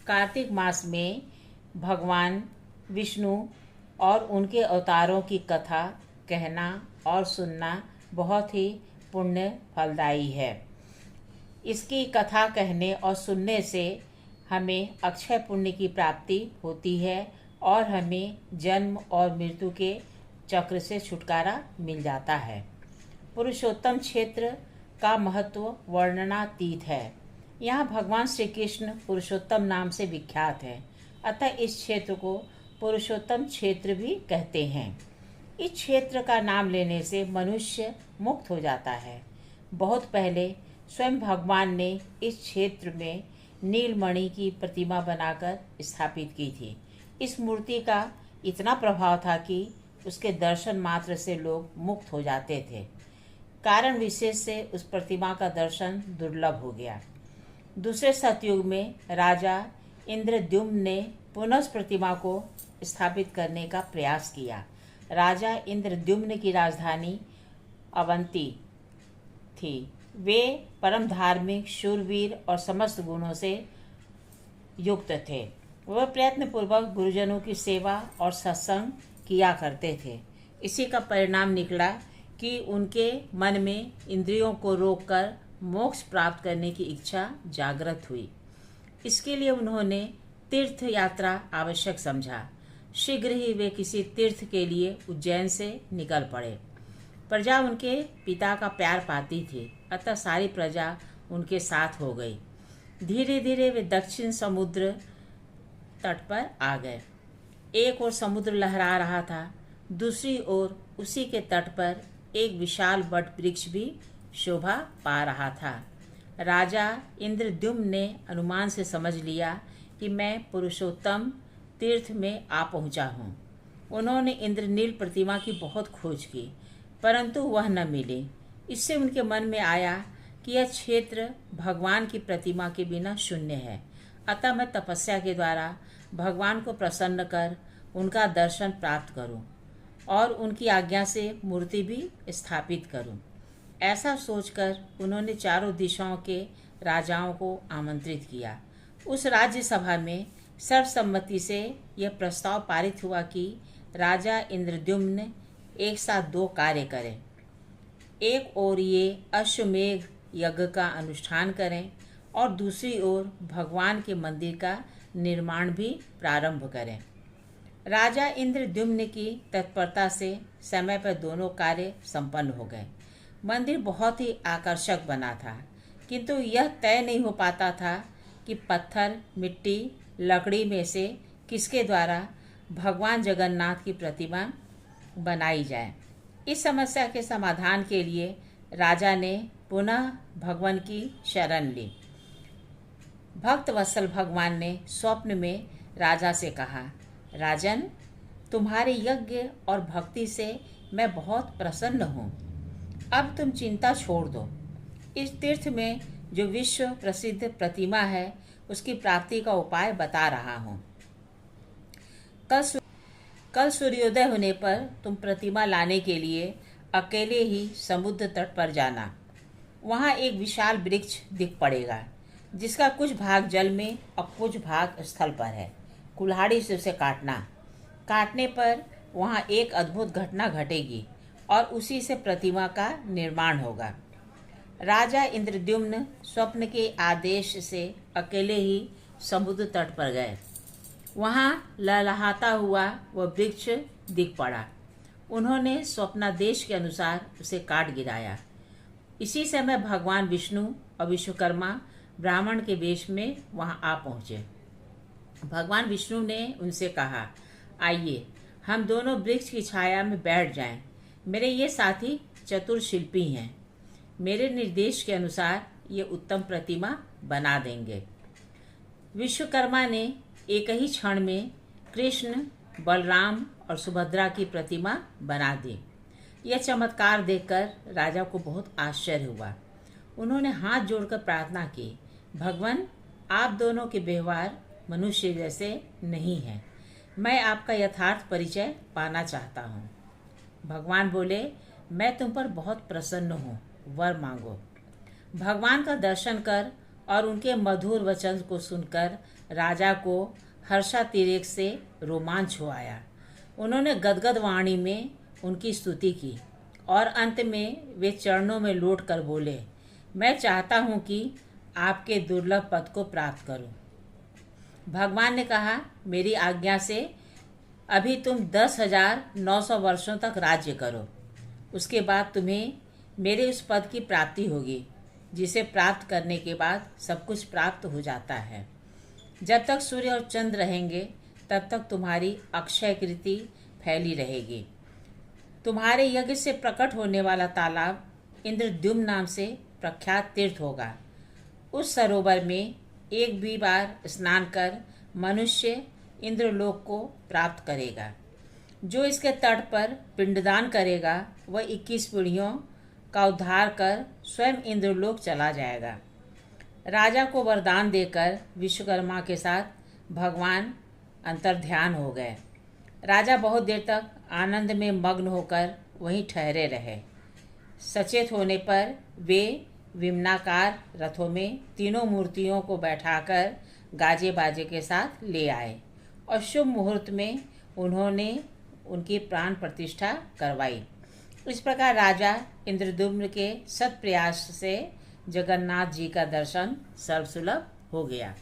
कार्तिक मास में भगवान विष्णु और उनके अवतारों की कथा कहना और सुनना बहुत ही पुण्य फलदायी है। इसकी कथा कहने और सुनने से हमें अक्षय पुण्य की प्राप्ति होती है और हमें जन्म और मृत्यु के चक्र से छुटकारा मिल जाता है। पुरुषोत्तम क्षेत्र का महत्व वर्णनातीत है। यहाँ भगवान श्री कृष्ण पुरुषोत्तम नाम से विख्यात है, अतः इस क्षेत्र को पुरुषोत्तम क्षेत्र भी कहते हैं। इस क्षेत्र का नाम लेने से मनुष्य मुक्त हो जाता है। बहुत पहले स्वयं भगवान ने इस क्षेत्र में नीलमणि की प्रतिमा बनाकर स्थापित की थी। इस मूर्ति का इतना प्रभाव था कि उसके दर्शन मात्र से लोग मुक्त हो जाते थे। कारण विशेष से उस प्रतिमा का दर्शन दुर्लभ हो गया। दूसरे सतयुग में राजा इंद्रद्युम्न ने पुनः उस प्रतिमा को स्थापित करने का प्रयास किया। राजा इंद्रद्युम्न की राजधानी अवंती थी। वे परम धार्मिक, शूरवीर और समस्त गुणों से युक्त थे। वह प्रयत्नपूर्वक गुरुजनों की सेवा और सत्संग किया करते थे। इसी का परिणाम निकला कि उनके मन में इंद्रियों को रोककर मोक्ष प्राप्त करने की इच्छा जागृत हुई। इसके लिए उन्होंने तीर्थ यात्रा आवश्यक समझा। शीघ्र ही वे किसी तीर्थ के लिए उज्जैन से निकल पड़े। प्रजा उनके पिता का प्यार पाती थी, अतः सारी प्रजा उनके साथ हो गई। धीरे धीरे वे दक्षिण समुद्र तट पर आ गए। एक ओर समुद्र लहरा रहा था, दूसरी ओर उसी के तट पर एक विशाल वट वृक्ष भी शोभा पा रहा था। राजा इंद्रद्युम्न ने अनुमान से समझ लिया कि मैं पुरुषोत्तम तीर्थ में आ पहुंचा हूँ। उन्होंने इंद्रनील प्रतिमा की बहुत खोज की, परंतु वह न मिली। इससे उनके मन में आया कि यह क्षेत्र भगवान की प्रतिमा के बिना शून्य है, अतः मैं तपस्या के द्वारा भगवान को प्रसन्न कर उनका दर्शन प्राप्त करूं और उनकी आज्ञा से मूर्ति भी स्थापित करूं। ऐसा सोचकर उन्होंने चारों दिशाओं के राजाओं को आमंत्रित किया। उस राज्य सभा में सर्वसम्मति से यह प्रस्ताव पारित हुआ कि राजा इंद्रद्युम्न एक साथ दो कार्य करें। एक ओर ये अश्वमेघ यज्ञ का अनुष्ठान करें और दूसरी ओर भगवान के मंदिर का निर्माण भी प्रारंभ करें। राजा इंद्रद्युम्न की तत्परता से समय पर दोनों कार्य संपन्न हो गए। मंदिर बहुत ही आकर्षक बना था, किंतु यह तय नहीं हो पाता था कि पत्थर, मिट्टी, लकड़ी में से किसके द्वारा भगवान जगन्नाथ की प्रतिमा बनाई जाए। इस समस्या के समाधान के लिए राजा ने पुनः भगवान की शरण ली। भक्त वत्सल भगवान ने स्वप्न में राजा से कहा, राजन, तुम्हारे यज्ञ और भक्ति से मैं बहुत प्रसन्न हूँ। अब तुम चिंता छोड़ दो। इस तीर्थ में जो विश्व प्रसिद्ध प्रतिमा है, उसकी प्राप्ति का उपाय बता रहा हूँ। कल सूर्योदय होने पर तुम प्रतिमा लाने के लिए अकेले ही समुद्र तट पर जाना। वहाँ एक विशाल वृक्ष दिख पड़ेगा, जिसका कुछ भाग जल में और कुछ भाग स्थल पर है। कुल्हाड़ी से उसे काटने पर वहाँ एक अद्भुत घटना घटेगी और उसी से प्रतिमा का निर्माण होगा। राजा इंद्रद्युम्न स्वप्न के आदेश से अकेले ही समुद्र तट पर गए। वहाँ लहलहाता हुआ वह वृक्ष दिख पड़ा। उन्होंने स्वप्नादेश के अनुसार उसे काट गिराया। इसी समय भगवान विष्णु और विश्वकर्मा ब्राह्मण के वेश में वहाँ आ पहुँचे। भगवान विष्णु ने उनसे कहा, आइए हम दोनों वृक्ष की छाया में बैठ जाएं। मेरे ये साथी चतुर शिल्पी हैं। मेरे निर्देश के अनुसार ये उत्तम प्रतिमा बना देंगे। विश्वकर्मा ने एक ही क्षण में कृष्ण, बलराम और सुभद्रा की प्रतिमा बना दी। यह चमत्कार देखकर राजा को बहुत आश्चर्य हुआ। उन्होंने हाथ जोड़कर प्रार्थना की, भगवान, आप दोनों के व्यवहार मनुष्य जैसे नहीं है। मैं आपका यथार्थ परिचय पाना चाहता हूँ। भगवान बोले, मैं तुम पर बहुत प्रसन्न हूँ, वर मांगो। भगवान का दर्शन कर और उनके मधुर वचन को सुनकर राजा को हर्षातिरेक से रोमांच हो आया। उन्होंने गदगद वाणी में उनकी स्तुति की और अंत में वे चरणों में लौट कर बोले, मैं चाहता हूँ कि आपके दुर्लभ पद को प्राप्त करूँ। भगवान ने कहा, मेरी आज्ञा से अभी तुम 10,900 वर्षों तक राज्य करो। उसके बाद तुम्हें मेरे उस पद की प्राप्ति होगी जिसे प्राप्त करने के बाद सब कुछ प्राप्त हो जाता है। जब तक सूर्य और चंद्र रहेंगे तब तक तुम्हारी अक्षय कीर्ति फैली रहेगी। तुम्हारे यज्ञ से प्रकट होने वाला तालाब इंद्रद्युम्न नाम से प्रख्यात तीर्थ होगा। उस सरोवर में एक भी बार स्नान कर मनुष्य इंद्रलोक को प्राप्त करेगा। जो इसके तट पर पिंडदान करेगा वह 21 पीढ़ियों का उद्धार कर स्वयं इंद्रलोक चला जाएगा। राजा को वरदान देकर विश्वकर्मा के साथ भगवान अंतर्ध्यान हो गए। राजा बहुत देर तक आनंद में मग्न होकर वहीं ठहरे रहे। सचेत होने पर वे विमनाकार रथों में तीनों मूर्तियों को बैठाकर गाजे बाजे के साथ ले आए और शुभ मुहूर्त में उन्होंने उनकी प्राण प्रतिष्ठा करवाई। इस प्रकार राजा इंद्रद्युम्न के सत प्रयास से जगन्नाथ जी का दर्शन सर्वसुलभ हो गया।